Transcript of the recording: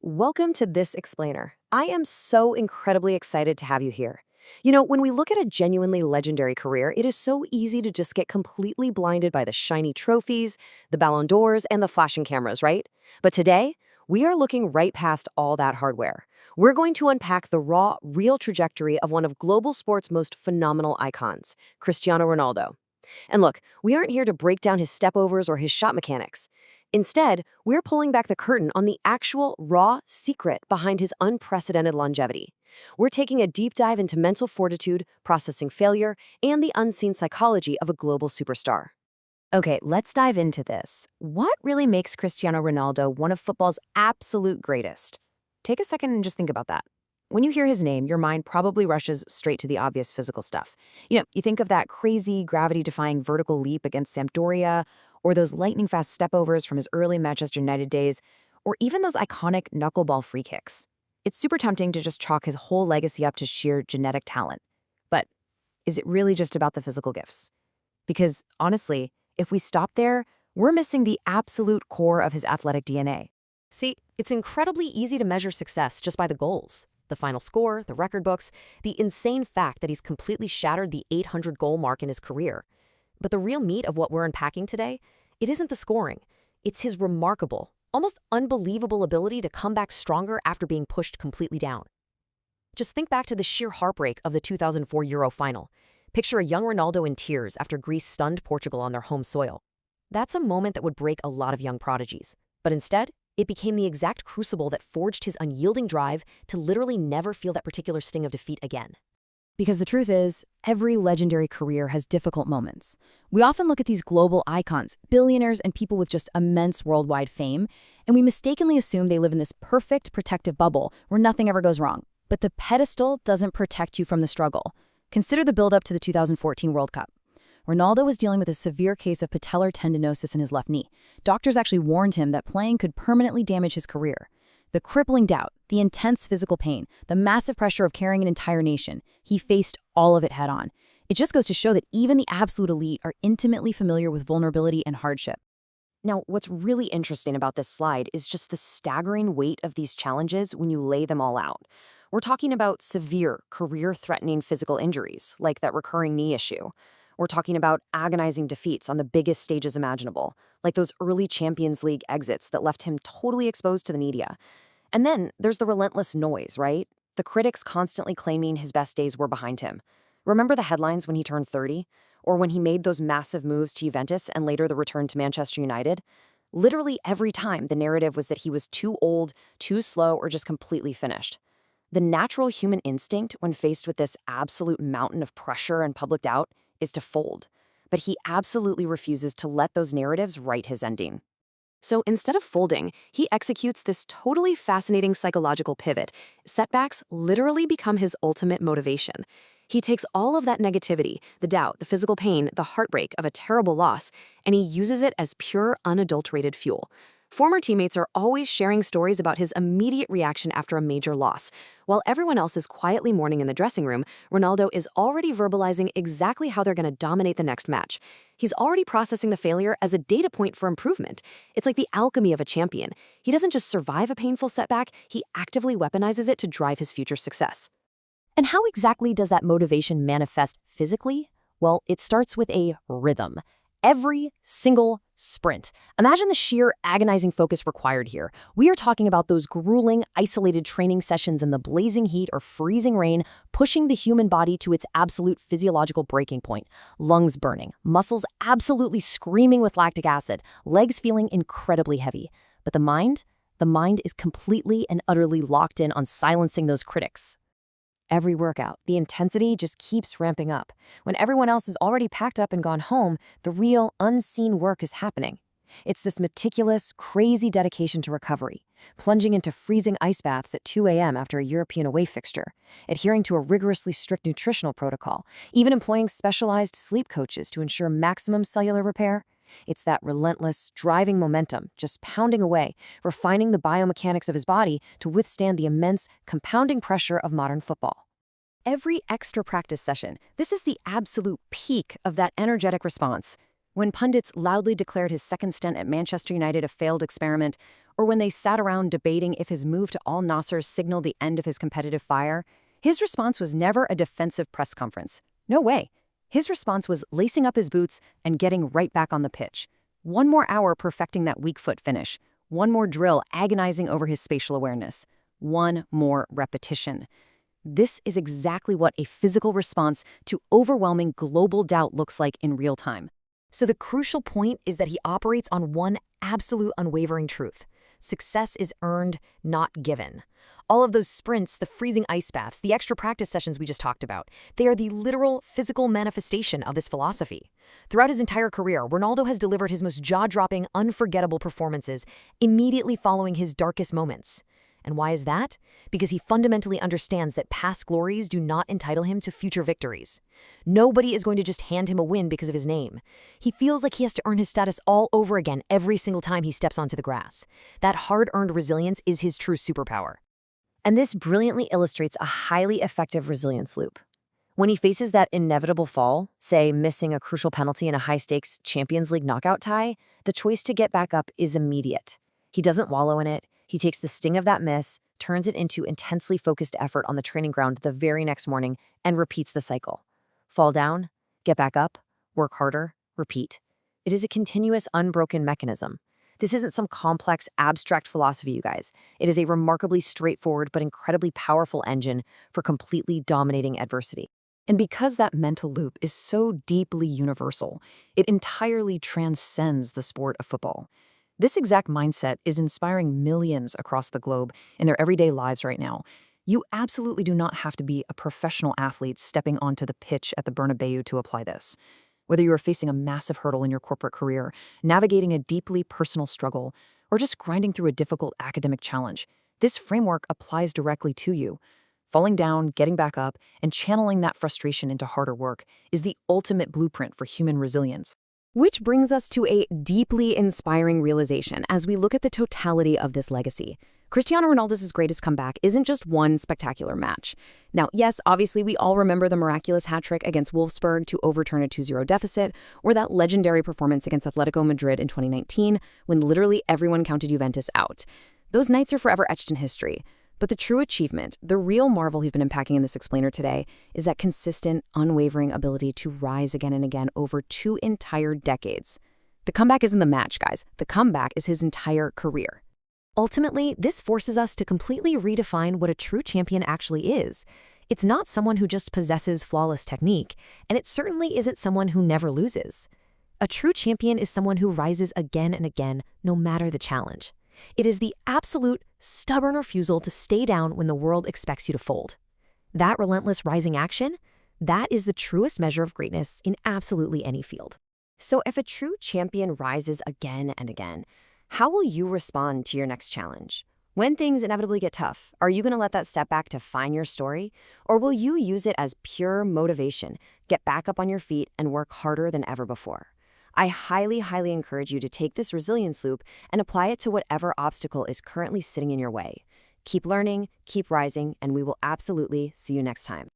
Welcome to This Explainer. I am so incredibly excited to have you here. When we look at a genuinely legendary career, it is so easy to just get completely blinded by the shiny trophies, the Ballon d'Ors, and the flashing cameras, right? But today, we are looking right past all that hardware. We're going to unpack the raw, real trajectory of one of global sports' most phenomenal icons, Cristiano Ronaldo. And look, we aren't here to break down his stepovers or his shot mechanics. Instead, we're pulling back the curtain on the actual, raw secret behind his unprecedented longevity. We're taking a deep dive into mental fortitude, processing failure, and the unseen psychology of a global superstar. Okay, let's dive into this. What really makes Cristiano Ronaldo one of football's absolute greatest? Take a second and just think about that. When you hear his name, your mind probably rushes straight to the obvious physical stuff. You think of that crazy gravity-defying vertical leap against Sampdoria, or those lightning-fast stepovers from his early Manchester United days, or even those iconic knuckleball free kicks. It's super tempting to just chalk his whole legacy up to sheer genetic talent. But is it really just about the physical gifts? Because, honestly, if we stop there, we're missing the absolute core of his athletic DNA. See, it's incredibly easy to measure success just by the goals. The final score, the record books, the insane fact that he's completely shattered the 800-goal mark in his career. But the real meat of what we're unpacking today, it isn't the scoring. It's his remarkable, almost unbelievable ability to come back stronger after being pushed completely down. Just think back to the sheer heartbreak of the 2004 Euro final. Picture a young Ronaldo in tears after Greece stunned Portugal on their home soil. That's a moment that would break a lot of young prodigies. But instead, it became the exact crucible that forged his unyielding drive to literally never feel that particular sting of defeat again. Because the truth is, every legendary career has difficult moments. We often look at these global icons, billionaires and people with just immense worldwide fame, and we mistakenly assume they live in this perfect protective bubble where nothing ever goes wrong. But the pedestal doesn't protect you from the struggle. Consider the build-up to the 2014 World Cup. Ronaldo was dealing with a severe case of patellar tendinosis in his left knee. Doctors actually warned him that playing could permanently damage his career. The crippling doubt, the intense physical pain, the massive pressure of carrying an entire nation, he faced all of it head-on. It just goes to show that even the absolute elite are intimately familiar with vulnerability and hardship. Now, what's really interesting about this slide is just the staggering weight of these challenges when you lay them all out. We're talking about severe, career-threatening physical injuries, like that recurring knee issue. We're talking about agonizing defeats on the biggest stages imaginable, like those early Champions League exits that left him totally exposed to the media. And then there's the relentless noise, right? The critics constantly claiming his best days were behind him. Remember the headlines when he turned 30? Or when he made those massive moves to Juventus and later the return to Manchester United? Literally every time the narrative was that he was too old, too slow, or just completely finished. The natural human instinct when faced with this absolute mountain of pressure and public doubt is to fold, but he absolutely refuses to let those narratives write his ending. So instead of folding, he executes this totally fascinating psychological pivot. Setbacks literally become his ultimate motivation. He takes all of that negativity, the doubt, the physical pain, the heartbreak of a terrible loss, and he uses it as pure, unadulterated fuel. Former teammates are always sharing stories about his immediate reaction after a major loss. While everyone else is quietly mourning in the dressing room, Ronaldo is already verbalizing exactly how they're going to dominate the next match. He's already processing the failure as a data point for improvement. It's like the alchemy of a champion. He doesn't just survive a painful setback, he actively weaponizes it to drive his future success. And how exactly does that motivation manifest physically? Well, it starts with a rhythm. Every single sprint. Imagine the sheer agonizing focus required here. We are talking about those grueling, isolated training sessions in the blazing heat or freezing rain, pushing the human body to its absolute physiological breaking point. Lungs burning, muscles absolutely screaming with lactic acid, legs feeling incredibly heavy. But the mind is completely and utterly locked in on silencing those critics. Every workout, the intensity just keeps ramping up. When everyone else is already packed up and gone home, the real, unseen work is happening. It's this meticulous, crazy dedication to recovery, plunging into freezing ice baths at 2 a.m. after a European away fixture, adhering to a rigorously strict nutritional protocol, even employing specialized sleep coaches to ensure maximum cellular repair. It's that relentless, driving momentum, just pounding away, refining the biomechanics of his body to withstand the immense, compounding pressure of modern football. Every extra practice session, this is the absolute peak of that energetic response. When pundits loudly declared his second stint at Manchester United a failed experiment, or when they sat around debating if his move to Al Nassr signaled the end of his competitive fire, his response was never a defensive press conference. No way. His response was lacing up his boots and getting right back on the pitch. One more hour perfecting that weak foot finish. One more drill agonizing over his spatial awareness. One more repetition. This is exactly what a physical response to overwhelming global doubt looks like in real time. So the crucial point is that he operates on one absolute unwavering truth. Success is earned, not given. All of those sprints, the freezing ice baths, the extra practice sessions we just talked about, they are the literal physical manifestation of this philosophy. Throughout his entire career, Ronaldo has delivered his most jaw-dropping, unforgettable performances immediately following his darkest moments. And why is that? Because he fundamentally understands that past glories do not entitle him to future victories. Nobody is going to just hand him a win because of his name. He feels like he has to earn his status all over again every single time he steps onto the grass. That hard-earned resilience is his true superpower. And this brilliantly illustrates a highly effective resilience loop. When he faces that inevitable fall, say missing a crucial penalty in a high-stakes Champions League knockout tie, the choice to get back up is immediate. He doesn't wallow in it. He takes the sting of that miss, turns it into intensely focused effort on the training ground the very next morning, and repeats the cycle. Fall down, get back up, work harder, repeat. It is a continuous, unbroken mechanism. This isn't some complex, abstract philosophy, you guys. It is a remarkably straightforward but incredibly powerful engine for completely dominating adversity. And because that mental loop is so deeply universal, it entirely transcends the sport of football. This exact mindset is inspiring millions across the globe in their everyday lives right now. You absolutely do not have to be a professional athlete stepping onto the pitch at the Bernabeu to apply this. Whether you are facing a massive hurdle in your corporate career, navigating a deeply personal struggle, or just grinding through a difficult academic challenge, this framework applies directly to you. Falling down, getting back up, and channeling that frustration into harder work is the ultimate blueprint for human resilience. Which brings us to a deeply inspiring realization as we look at the totality of this legacy. Cristiano Ronaldo's greatest comeback isn't just one spectacular match. Now, yes, obviously we all remember the miraculous hat-trick against Wolfsburg to overturn a 2-0 deficit, or that legendary performance against Atletico Madrid in 2019 when literally everyone counted Juventus out. Those nights are forever etched in history. But the true achievement, the real marvel we've been unpacking in this explainer today, is that consistent, unwavering ability to rise again and again over 2 entire decades. The comeback isn't the match, guys. The comeback is his entire career. Ultimately, this forces us to completely redefine what a true champion actually is. It's not someone who just possesses flawless technique, and it certainly isn't someone who never loses. A true champion is someone who rises again and again, no matter the challenge. It is the absolute, stubborn refusal to stay down when the world expects you to fold. That relentless rising action, that is the truest measure of greatness in absolutely any field. So if a true champion rises again and again, how will you respond to your next challenge? When things inevitably get tough, are you going to let that setback define your story? Or will you use it as pure motivation, get back up on your feet, and work harder than ever before? I highly, highly encourage you to take this resilience loop and apply it to whatever obstacle is currently sitting in your way. Keep learning, keep rising, and we will absolutely see you next time.